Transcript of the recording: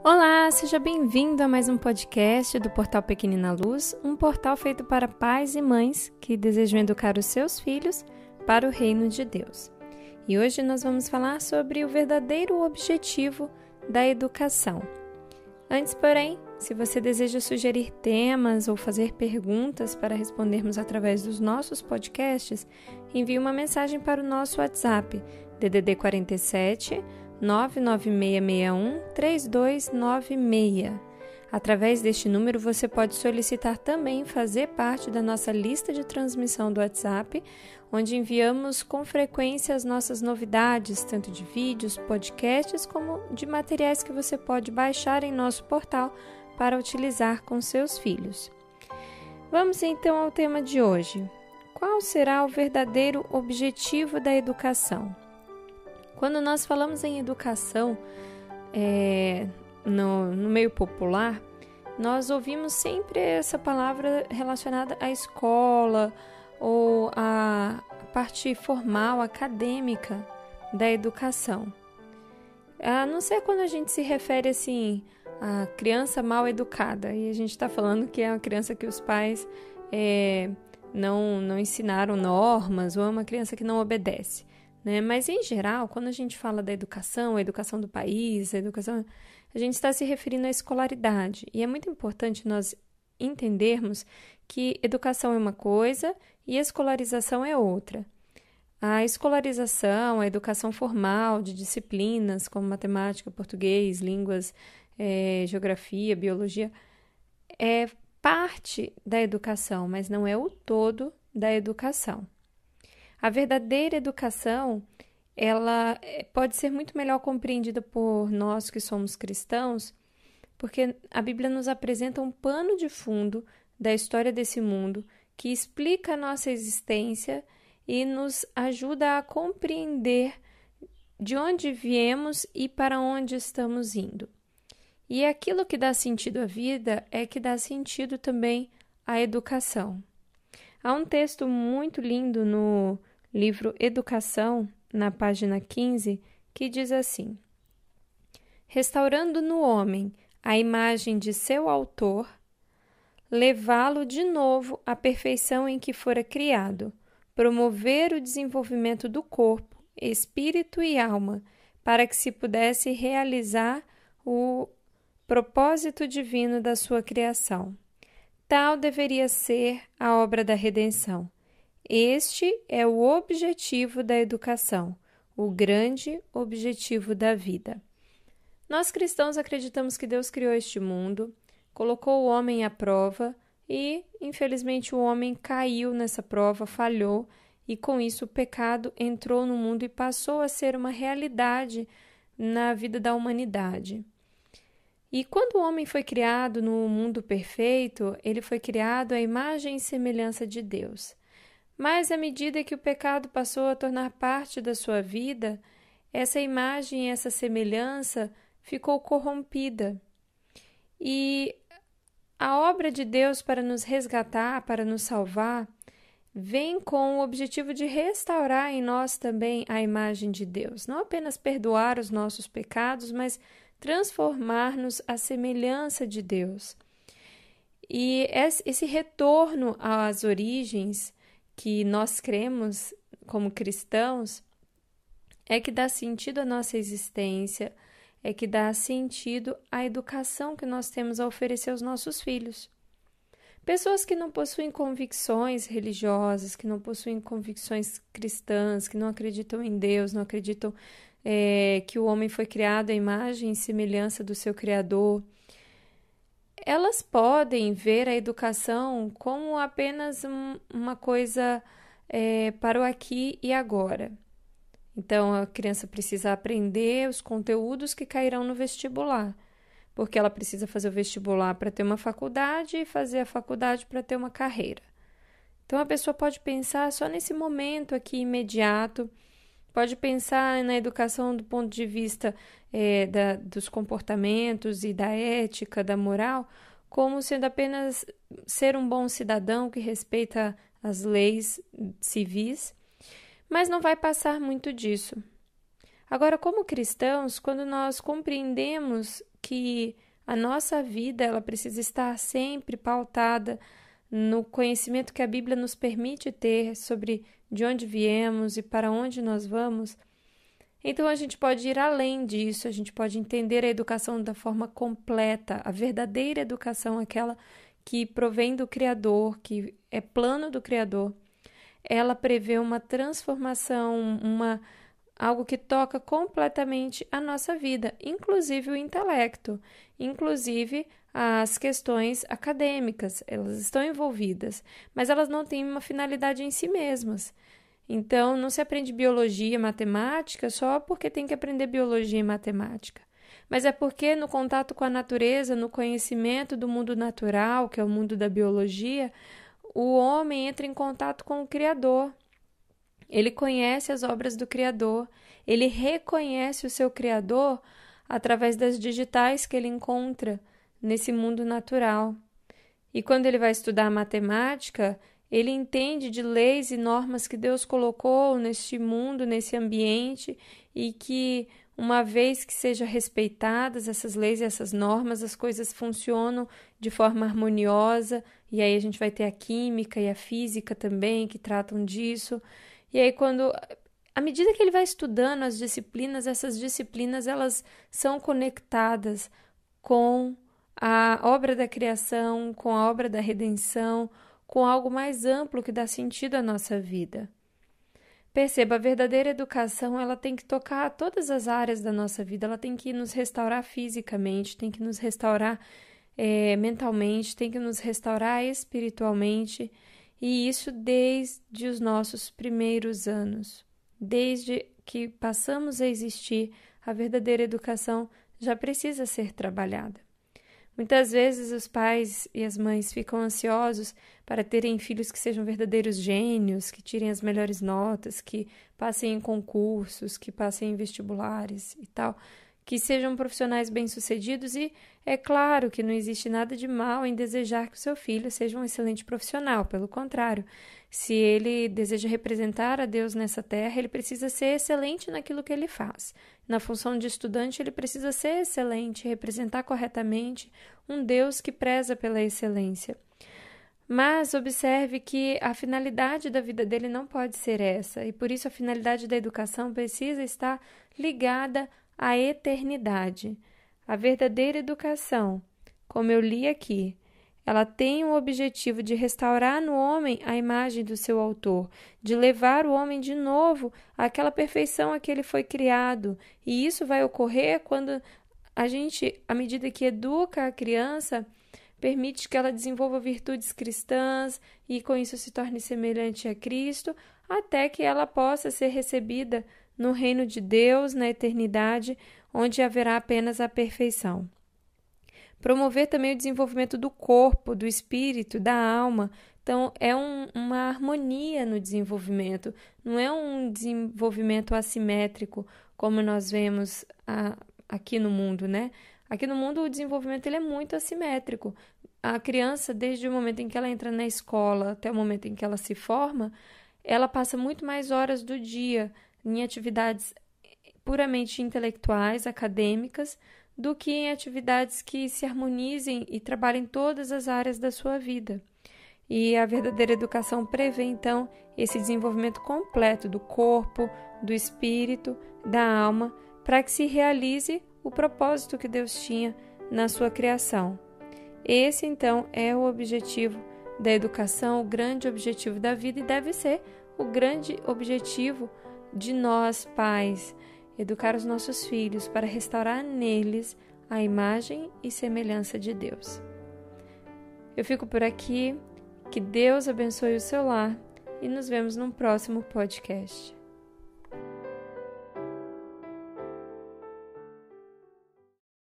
Olá, seja bem-vindo a mais um podcast do Portal Pequenina Luz, um portal feito para pais e mães que desejam educar os seus filhos para o reino de Deus. E hoje nós vamos falar sobre o verdadeiro objetivo da educação. Antes, porém, se você deseja sugerir temas ou fazer perguntas para respondermos através dos nossos podcasts, envie uma mensagem para o nosso WhatsApp, DDD 47 99661-3296. Através deste número, você pode solicitar também fazer parte da nossa lista de transmissão do WhatsApp, onde enviamos com frequência as nossas novidades, tanto de vídeos, podcasts, como de materiais que você pode baixar em nosso portal para utilizar com seus filhos. Vamos então ao tema de hoje. Qual será o verdadeiro objetivo da educação? Quando nós falamos em educação no meio popular, nós ouvimos sempre essa palavra relacionada à escola ou à parte formal, acadêmica da educação. A não ser quando a gente se refere assim à criança mal educada, e a gente está falando que é uma criança que os pais não ensinaram normas, ou é uma criança que não obedece. Mas, em geral, quando a gente fala da educação, a educação do país, a gente está se referindo à escolaridade. E é muito importante nós entendermos que educação é uma coisa e escolarização é outra. A escolarização, a educação formal de disciplinas como matemática, português, línguas, geografia, biologia, é parte da educação, mas não é o todo da educação. A verdadeira educação, ela pode ser muito melhor compreendida por nós que somos cristãos, porque a Bíblia nos apresenta um pano de fundo da história desse mundo que explica a nossa existência e nos ajuda a compreender de onde viemos e para onde estamos indo. E aquilo que dá sentido à vida é que dá sentido também à educação. Há um texto muito lindo no livro Educação, na página 15, que diz assim: restaurando no homem a imagem de seu autor, levá-lo de novo à perfeição em que fora criado, promover o desenvolvimento do corpo, espírito e alma, para que se pudesse realizar o propósito divino da sua criação. Tal deveria ser a obra da redenção. Este é o objetivo da educação, o grande objetivo da vida. Nós cristãos acreditamos que Deus criou este mundo, colocou o homem à prova e, infelizmente, o homem caiu nessa prova, falhou e, com isso, o pecado entrou no mundo e passou a ser uma realidade na vida da humanidade. E quando o homem foi criado no mundo perfeito, ele foi criado à imagem e semelhança de Deus. Mas, à medida que o pecado passou a tornar parte da sua vida, essa imagem e essa semelhança ficou corrompida. E a obra de Deus para nos resgatar, para nos salvar, vem com o objetivo de restaurar em nós também a imagem de Deus. Não apenas perdoar os nossos pecados, mas transformar-nos à semelhança de Deus. E esse retorno às origens que nós cremos como cristãos é que dá sentido à nossa existência, é que dá sentido à educação que nós temos a oferecer aos nossos filhos. Pessoas que não possuem convicções religiosas, que não possuem convicções cristãs, que não acreditam em Deus, não acreditam que o homem foi criado à imagem e semelhança do seu Criador, elas podem ver a educação como apenas uma coisa para o aqui e agora. Então, a criança precisa aprender os conteúdos que cairão no vestibular, porque ela precisa fazer o vestibular para ter uma faculdade e fazer a faculdade para ter uma carreira. Então, a pessoa pode pensar só nesse momento aqui imediato, pode pensar na educação do ponto de vista dos comportamentos e da ética, da moral, como sendo apenas ser um bom cidadão que respeita as leis civis, mas não vai passar muito disso. Agora, como cristãos, quando nós compreendemos que a nossa vida ela precisa estar sempre pautada no conhecimento que a Bíblia nos permite ter sobre de onde viemos e para onde nós vamos, então a gente pode ir além disso, a gente pode entender a educação da forma completa, a verdadeira educação, aquela que provém do Criador, que é plano do Criador. Ela prevê uma transformação, algo que toca completamente a nossa vida, inclusive o intelecto, inclusive as questões acadêmicas, elas estão envolvidas, mas elas não têm uma finalidade em si mesmas. Então, não se aprende biologia e matemática só porque tem que aprender biologia e matemática, mas é porque no contato com a natureza, no conhecimento do mundo natural, que é o mundo da biologia, o homem entra em contato com o Criador. Ele conhece as obras do Criador, ele reconhece o seu Criador através das digitais que ele encontra nesse mundo natural. E quando ele vai estudar matemática, ele entende de leis e normas que Deus colocou neste mundo, nesse ambiente, e que, uma vez que sejam respeitadas essas leis e essas normas, as coisas funcionam de forma harmoniosa, e aí a gente vai ter a química e a física também, que tratam disso. E aí, à medida que ele vai estudando as disciplinas, essas disciplinas elas são conectadas com a obra da criação, com a obra da redenção, com algo mais amplo que dá sentido à nossa vida. Perceba, a verdadeira educação ela tem que tocar todas as áreas da nossa vida, ela tem que nos restaurar fisicamente, tem que nos restaurar mentalmente, tem que nos restaurar espiritualmente, e isso desde os nossos primeiros anos. Desde que passamos a existir, a verdadeira educação já precisa ser trabalhada. Muitas vezes os pais e as mães ficam ansiosos para terem filhos que sejam verdadeiros gênios, que tirem as melhores notas, que passem em concursos, que passem em vestibulares e tal, que sejam profissionais bem-sucedidos, e é claro que não existe nada de mal em desejar que o seu filho seja um excelente profissional, pelo contrário, se ele deseja representar a Deus nessa terra, ele precisa ser excelente naquilo que ele faz. Na função de estudante, ele precisa ser excelente, representar corretamente um Deus que preza pela excelência. Mas observe que a finalidade da vida dele não pode ser essa, e por isso a finalidade da educação precisa estar ligada à eternidade. A verdadeira educação, como eu li aqui, ela tem o objetivo de restaurar no homem a imagem do seu autor, de levar o homem de novo àquela perfeição a que ele foi criado. E isso vai ocorrer quando a gente, à medida que educa a criança, permite que ela desenvolva virtudes cristãs e com isso se torne semelhante a Cristo, até que ela possa ser recebida no reino de Deus, na eternidade, onde haverá apenas a perfeição. Promover também o desenvolvimento do corpo, do espírito, da alma. Então, é uma harmonia no desenvolvimento, não é um desenvolvimento assimétrico, como nós vemos aqui no mundo, né? Aqui no mundo, o desenvolvimento ele é muito assimétrico. A criança, desde o momento em que ela entra na escola até o momento em que ela se forma, ela passa muito mais horas do dia em atividades puramente intelectuais, acadêmicas, do que em atividades que se harmonizem e trabalhem todas as áreas da sua vida. E a verdadeira educação prevê, então, esse desenvolvimento completo do corpo, do espírito, da alma, para que se realize o propósito que Deus tinha na sua criação. Esse, então, é o objetivo da educação, o grande objetivo da vida, e deve ser o grande objetivo de nós, pais, educar os nossos filhos para restaurar neles a imagem e semelhança de Deus. Eu fico por aqui, que Deus abençoe o seu lar e nos vemos num próximo podcast.